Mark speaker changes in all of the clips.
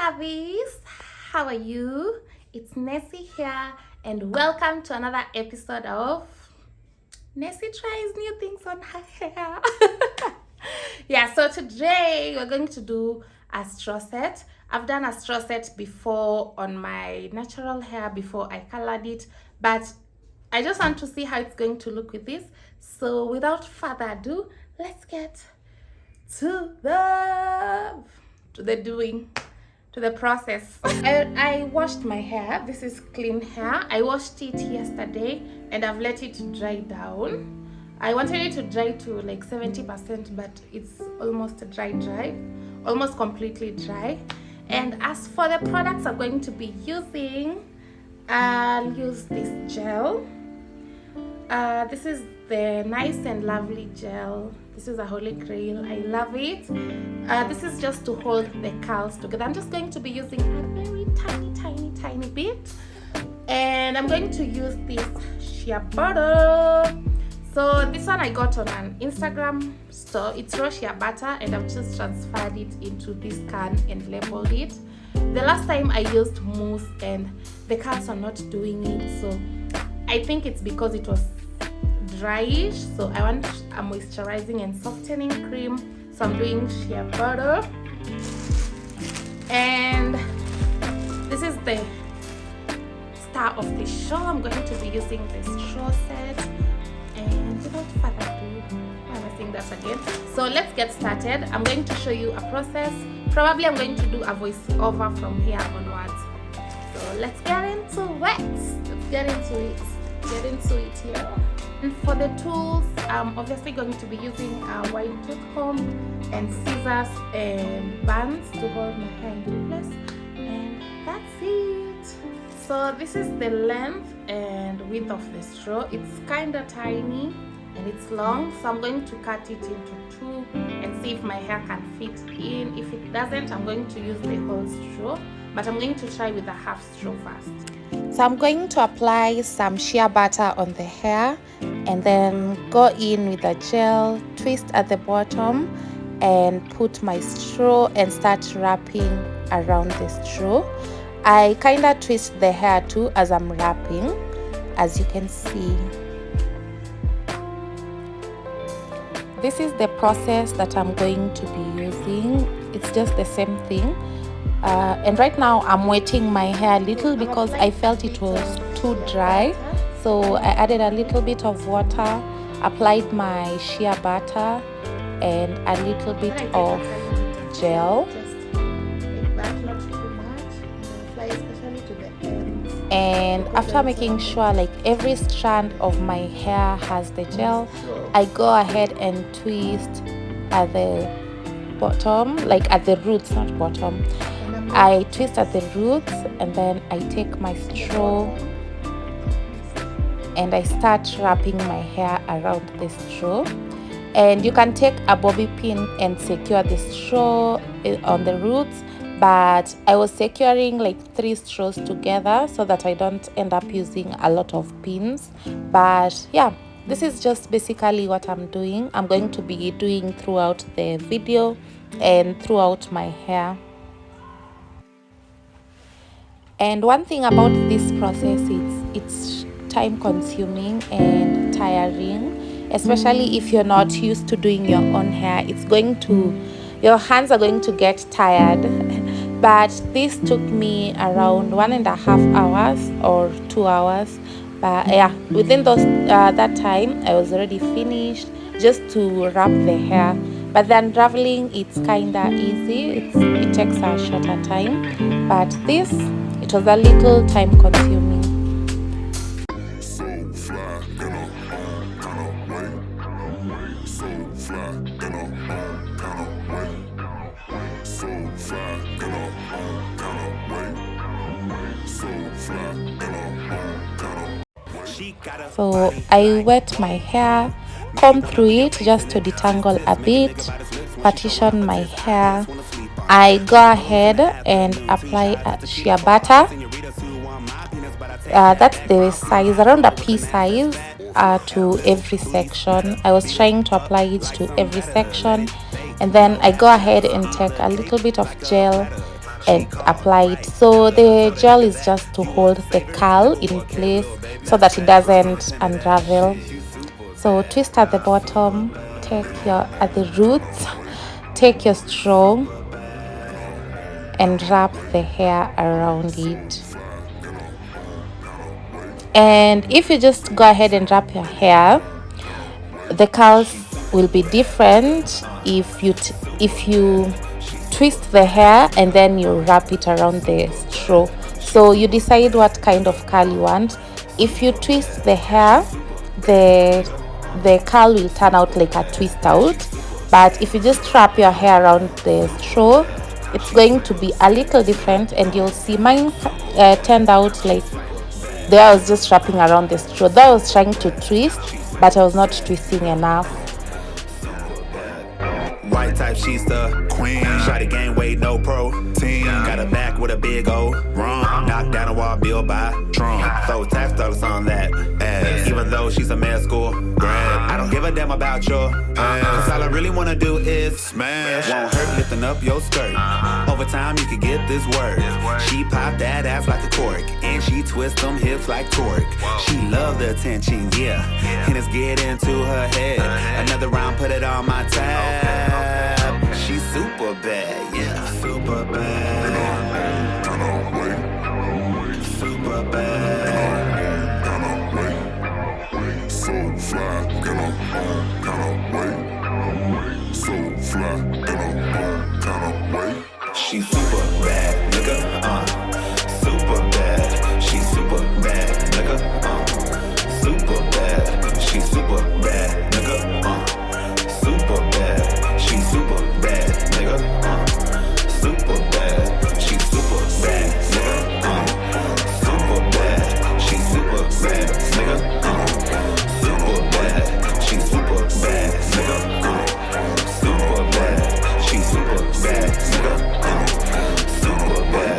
Speaker 1: lovies, how are you? It's Nessie here, and welcome to another episode of Nessie Tries New Things on Her Hair. Yeah, so today we're going to do a straw set. I've done a straw set before on my natural hair before I colored it, but I just want to see how it's going to look with this. So without further ado, let's get to the doing, to the process. I washed my hair. This is clean hair. I washed it yesterday and I've let it dry down. I wanted it to dry to like 70%, but it's almost dry, almost completely dry. And as for the products I'm going to be using, I'll use this gel. This is the Nice and Lovely gel. This is a holy grail. I love it. This is just to hold the curls together. I'm just going to be using a very tiny bit, and I'm going to use this shea butter. So this one I got on an Instagram store. It's raw shea butter, and I've just transferred it into this can and labeled it. The last time I used mousse and the curls are not doing it, so I think it's because it was dryish. So I want a moisturizing and softening cream, so I'm doing shea butter. And this is the star of the show. I'm going to be using this straw set. And without further ado, why am I saying that again? So let's get started. I'm going to show you a process. Probably I'm going to do a voiceover from here onwards. So let's get into it. Let's get into it here. And for the tools, I'm obviously going to be using a wide tooth comb and scissors and bands to hold my hair into place. And that's it. So this is the length and width of the straw. It's kind of tiny and it's long, so I'm going to cut it into two and see if my hair can fit in. If it doesn't, I'm going to use the whole straw, but I'm going to try with a half straw first. So I'm going to apply some shea butter on the hair and then go in with a gel, twist at the bottom and put my straw and start wrapping around the straw. I kind of twist the hair too as I'm wrapping, as you can see. This is the process that I'm going to be using. It's just the same thing. And right now I'm wetting my hair a little because I felt it was too dry. So I added a little bit of water, applied my shea butter and a little bit of gel. And after making sure like every strand of my hair has the gel, I go ahead and twist at the bottom, like at the roots, not bottom. I twist at the roots and then I take my straw and I start wrapping my hair around the straw. And you can take a bobby pin and secure the straw on the roots, but I was securing like 3 straws together so that I don't end up using a lot of pins. But yeah, this is just basically what I'm doing. I'm going to be doing throughout the video and throughout my hair. And one thing about this process is it's time consuming and tiring, especially if you're not used to doing your own hair. Your hands are going to get tired. But this took me around 1.5 hours or 2 hours. But yeah, within that time I was already finished, just to wrap the hair. But the unraveling, it's kinda easy. It takes a shorter time, but this, it was a little time consuming. So I wet my hair, comb through it just to detangle a bit, partition my hair. I go ahead and apply a shea butter. That's the size, around a pea size, to every section. I was trying to apply it to every section, and then I go ahead and take a little bit of gel and apply it. So the gel is just to hold the curl in place so that it doesn't unravel. So twist at the bottom, at the roots, take your straw and wrap the hair around it. And if you just go ahead and wrap your hair, the curls will be different if you twist the hair and then you wrap it around the straw. So you decide what kind of curl you want. If you twist the hair, the curl will turn out like a twist out. But if you just wrap your hair around the straw, it's going to be a little different, and you'll see mine turned out like there. I was just wrapping around the straw. That I was trying to twist, but I was not twisting enough.
Speaker 2: White type, she's the queen. Shotty game weight, no protein. Got her back with a big old run. Knocked down a wall built by Trump. Throw tax dollars on that ass. Even though she's a med school grad, I don't give a damn about your ass. Cause all I really wanna do is smash. Won't hurt lifting up your skirt. Over time you can get this work. She pop that ass like a cork, and she twist them hips like torque. She love the attention, yeah. And it's get into her head. Another round, put it on my tab. She's super bad, yeah. Super bad. Super bad. So fly, get on kinda way. So fly, get on kinda way. She's super bad, nigga. Super bad. She's super bad, nigga. Super bad. She's super bad, nigga. Super bad. She's super bad, nigga. Super bad. She's super bad, nigga. Super bad. She's super bad, nigga. Super bad. She's super bad, nigga. Super bad. She's super bad, nigga. Super bad.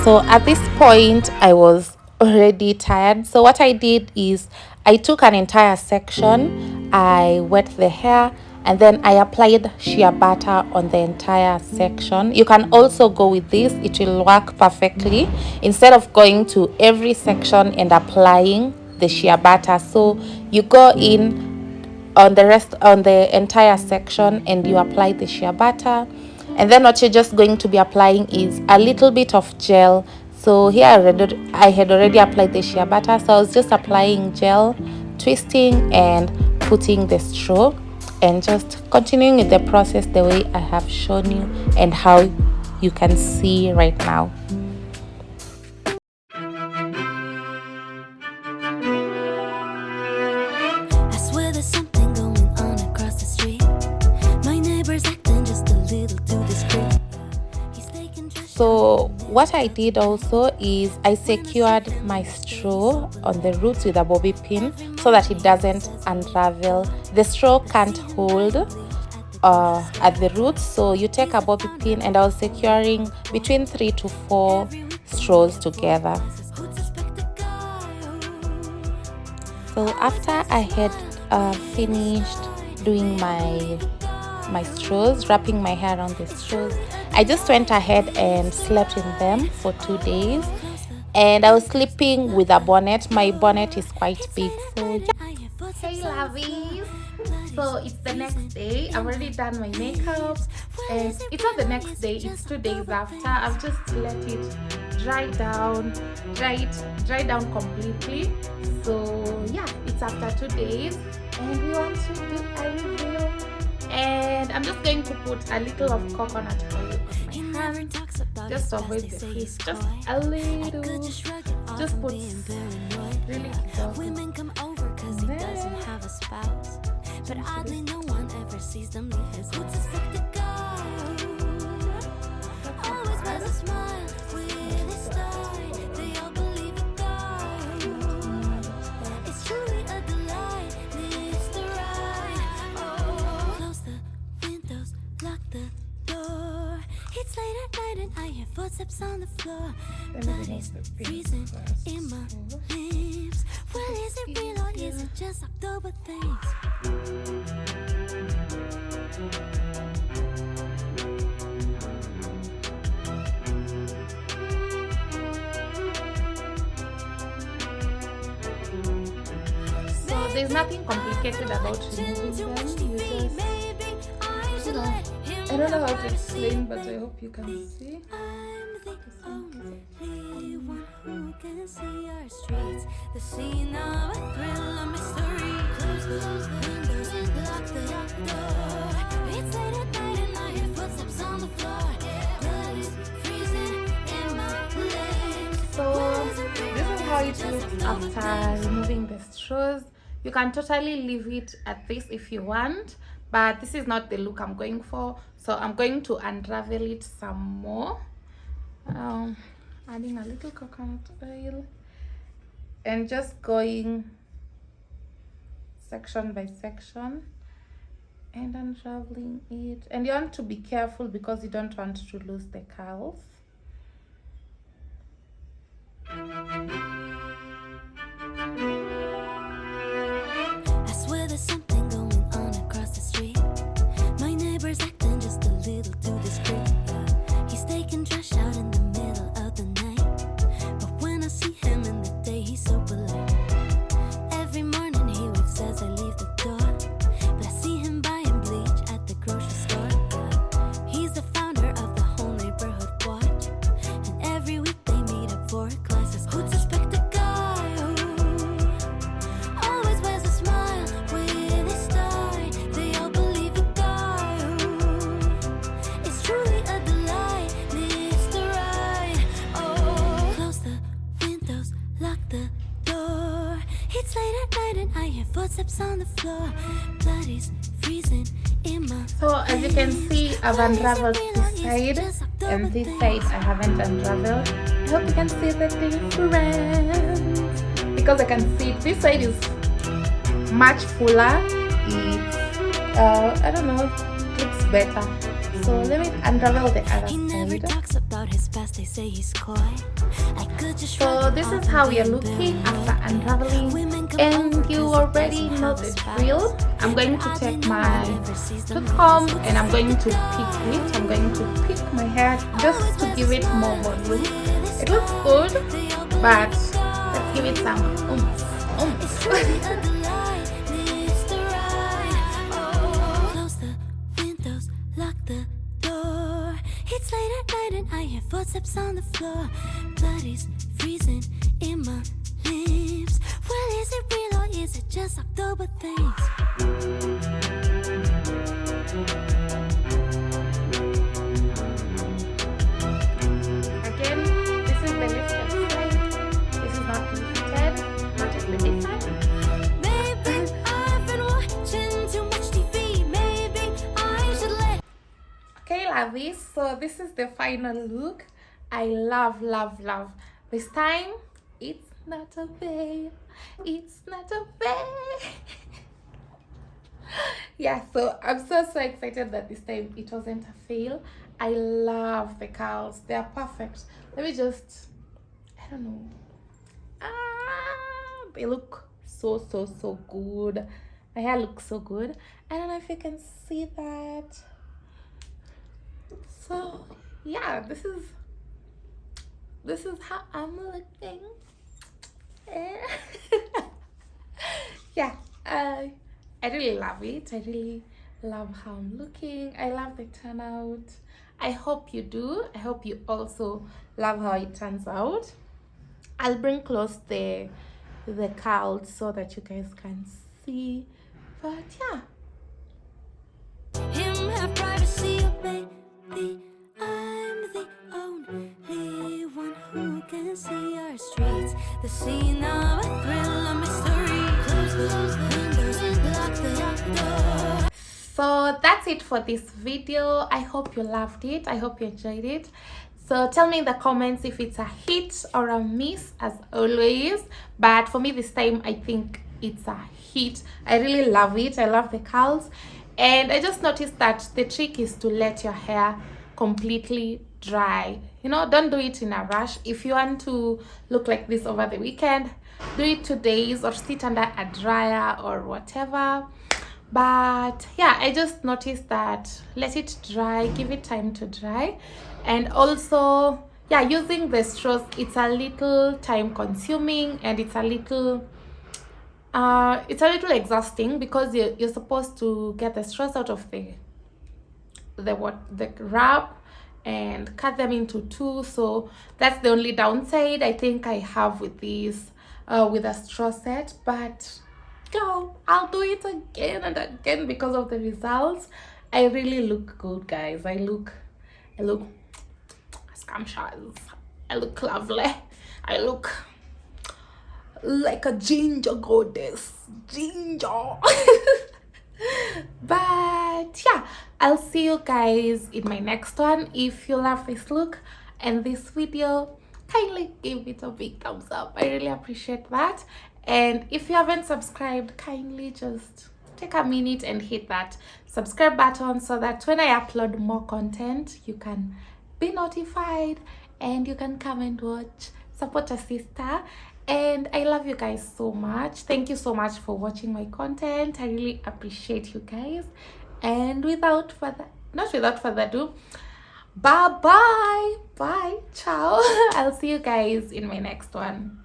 Speaker 1: So at this point I was already tired. So what I did is I took an entire section, I wet the hair, and then I applied shea butter on the entire section. You can also go with this, it will work perfectly, instead of going to every section and applying the shea butter. So you go in on the entire section and you apply the shea butter, and then what you're just going to be applying is a little bit of gel. So here I had already applied the shea butter, so I was just applying gel, twisting and putting the straw, and just continuing with the process the way I have shown you and how you can see right now. So what I did also is I secured my straw on the roots with a bobby pin so that it doesn't unravel. The straw can't hold at the roots, so you take a bobby pin, and I was securing between 3 to 4 straws together. So after I had finished doing my straws, wrapping my hair around the straws, I just went ahead and slept in them for 2 days, and I was sleeping with a bonnet. My bonnet is quite big, so yeah. Hey lovies, so it's the next day. I've already done my makeup, and it's not the next day, it's 2 days after. I've just let it dry down completely. So yeah, it's after 2 days, and we want to do a reveal. And I'm just going to put a little of coconut oil on my hand, just to avoid the heat, just a little, just put really little. Women come over cause he doesn't have a spouse, but oddly no one ever sees them leave his house. Always wears a smile with his style, they all believe a guy. It's truly a delight, Mr. Right. Oh, close the windows, lock the door. It's late at night and I hear footsteps
Speaker 2: footsteps on the floor, bloodies freezing in my lips. Well, is it real or is it just October things?
Speaker 1: So there's nothing complicated about removing them. You just, you know, I don't know how to explain, but I hope you can see.
Speaker 2: I'm the only one who can see our streets. The scene of a thrill, a mystery. Close the windows and lock the door. It's late at night and I hear footsteps on the floor. Blood is freezing in my legs.
Speaker 1: So this is how it looks after removing the straws. You can totally leave it at this if you want, but this is not the look I'm going for. So I'm going to unravel it some more, adding a little coconut oil and just going section by section and unraveling it. And you want to be careful because you don't want to lose the curls.
Speaker 2: I swear there's something going on across the street. My neighbor's acting just a little too discreet. He's taking trash out in the middle of the night. But when I see him in the day, he's so polite. Every morning he waves as I leave the door. But I see him buying bleach at the grocery store. He's the founder of the whole neighborhood watch. And every week they meet up for classes. Who'd suspect a guy who always wears a smile with his tie? They all believe a guy who is truly a delight, Mr. Right. Oh, close the windows, lock the door. It's late at night and I hear footsteps on the floor. Blood is freezing in my
Speaker 1: So as you can see, I've unraveled this side and this side I haven't unraveled. I hope you can see the difference because I can see it. This side is much fuller. It's I don't know, it looks better. So let me unravel the other
Speaker 2: He never
Speaker 1: side.
Speaker 2: talks about his past, they say he's coy. I could just
Speaker 1: So
Speaker 2: shrug
Speaker 1: this
Speaker 2: it
Speaker 1: is
Speaker 2: off
Speaker 1: how
Speaker 2: and
Speaker 1: we are
Speaker 2: then
Speaker 1: looking
Speaker 2: go.
Speaker 1: after unraveling,
Speaker 2: Women come
Speaker 1: and
Speaker 2: over
Speaker 1: you
Speaker 2: 'cause
Speaker 1: already
Speaker 2: it
Speaker 1: know
Speaker 2: doesn't
Speaker 1: the
Speaker 2: have
Speaker 1: drill.
Speaker 2: spice.
Speaker 1: I'm going to
Speaker 2: I
Speaker 1: take
Speaker 2: didn't know
Speaker 1: my
Speaker 2: I never sees them
Speaker 1: tooth comb
Speaker 2: like
Speaker 1: and I'm going to pick it. I'm going to pick my hair just to give it more volume. It looks good, but let's give it some oomph.
Speaker 2: Close the windows, lock the door. It's late at night and I hear footsteps on the floor. Blood is freezing in my lips. Well, is it real or is it just October things?
Speaker 1: Again, this is the lifted side. This is not lifted. Notice the difference.
Speaker 2: Maybe I've been watching too much TV. Maybe I should let.
Speaker 1: Okay, lovies, so this is the final look. I love, love, love. This time, it's not a veil. It's not a veil. Yeah, so I'm so excited that this time it wasn't a fail. I love the curls. They are perfect. Let me just, I don't know. They look so good. My hair looks so good. I don't know if you can see that. So yeah, this is how I'm looking. Yeah, I really love it. I really love how I'm looking. I love the turnout. I hope you do. I hope you also love how it turns out. I'll bring close the curls so that you guys can see. But yeah.
Speaker 2: Him have privacy, oh baby. I'm the only one who can see our streets. The scene of a thrill, a mystery. Close the windows and lock the door.
Speaker 1: So that's it for this video. I hope you loved it. I hope you enjoyed it. So tell me in the comments if it's a hit or a miss, as always. But for me this time, I think it's a hit. I really love it. I love the curls. And I just noticed that the trick is to let your hair completely dry. You know, don't do it in a rush. If you want to look like this over the weekend, do it 2 days or sit under a dryer or whatever. But yeah, I just noticed that let it dry, give it time to dry. And also, yeah, using the straws, it's a little time consuming, and it's a little exhausting, because you're supposed to get the straws out of the wrap and cut them into two. So that's the only downside I think I have with these with a straw set. But girl, I'll do it again and again because of the results. I really look good, guys. I look scrumptious. I look lovely. I look like a ginger goddess. Ginger. But yeah, I'll see you guys in my next one. If you love this look and this video, kindly give it a big thumbs up. I really appreciate that. And if you haven't subscribed, kindly just take a minute and hit that subscribe button, so that when I upload more content, you can be notified and you can come and watch, support a sister. And I love you guys so much. Thank you so much for watching my content. I really appreciate you guys. And without further ado, bye, ciao. I'll see you guys in my next one.